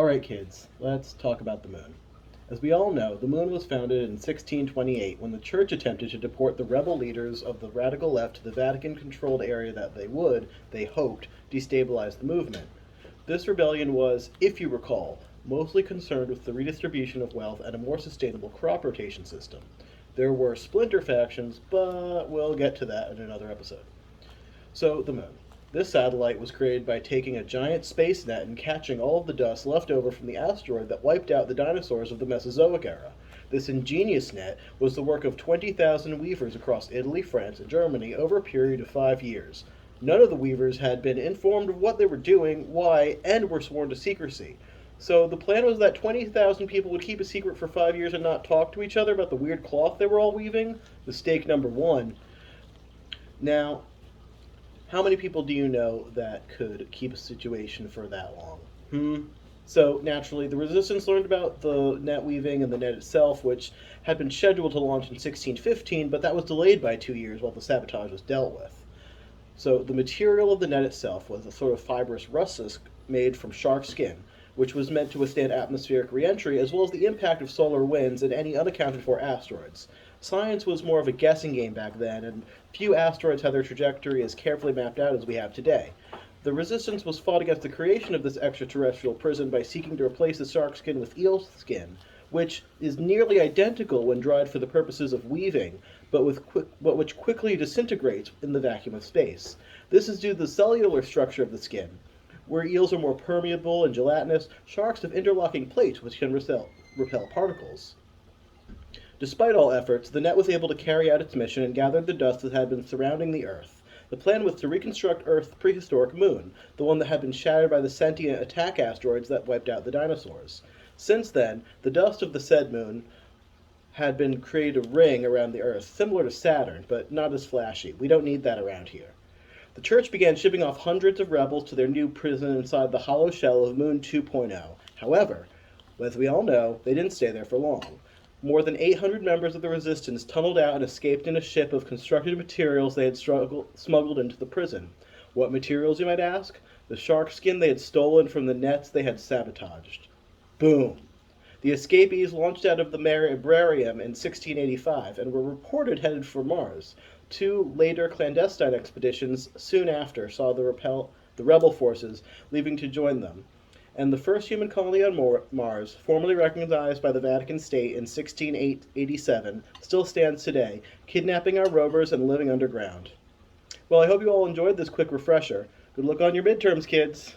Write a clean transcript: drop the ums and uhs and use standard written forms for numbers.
Alright, kids, let's talk about the moon. As we all know, the moon was founded in 1628 when the church attempted to deport the rebel leaders of the radical left to the Vatican controlled area that they hoped, destabilize the movement. This rebellion was, if you recall, mostly concerned with the redistribution of wealth and a more sustainable crop rotation system. There were splinter factions, but we'll get to that in another episode. So, the moon. This satellite was created by taking a giant space net and catching all of the dust left over from the asteroid that wiped out the dinosaurs of the Mesozoic era. This ingenious net was the work of 20,000 weavers across Italy, France, and Germany over a period of 5 years. None of the weavers had been informed of what they were doing, why, and were sworn to secrecy. So the plan was that 20,000 people would keep a secret for 5 years and not talk to each other about the weird cloth they were all weaving. Mistake number one. Now, how many people do you know that could keep a situation for that long? So, naturally, the resistance learned about the net weaving and the net itself, which had been scheduled to launch in 1615, but that was delayed by 2 years while the sabotage was dealt with. So, the material of the net itself was a sort of fibrous rusk made from shark skin, which was meant to withstand atmospheric re-entry as well as the impact of solar winds and any unaccounted for asteroids. Science was more of a guessing game back then, and few asteroids had their trajectory as carefully mapped out as we have today. The resistance was fought against the creation of this extraterrestrial prison by seeking to replace the shark skin with eel skin, which is nearly identical when dried for the purposes of weaving, but which quickly disintegrates in the vacuum of space. This is due to the cellular structure of the skin. Where eels are more permeable and gelatinous, sharks have interlocking plates which can repel particles. Despite all efforts, the net was able to carry out its mission and gathered the dust that had been surrounding the Earth. The plan was to reconstruct Earth's prehistoric moon, the one that had been shattered by the sentient attack asteroids that wiped out the dinosaurs. Since then, the dust of the said moon had been created a ring around the Earth, similar to Saturn, but not as flashy. We don't need that around here. The church began shipping off hundreds of rebels to their new prison inside the hollow shell of Moon 2.0. However, as we all know, they didn't stay there for long. More than 800 members of the resistance tunneled out and escaped in a ship of constructed materials they had smuggled into the prison. What materials, you might ask? The shark skin they had stolen from the nets they had sabotaged. Boom! The escapees launched out of the Mare Ibrarium in 1685 and were reported headed for Mars. 2 later clandestine expeditions soon after saw the rebel forces leaving to join them. And the first human colony on Mars, formally recognized by the Vatican State in 1687, still stands today, kidnapping our rovers and living underground. Well, I hope you all enjoyed this quick refresher. Good luck on your midterms, kids!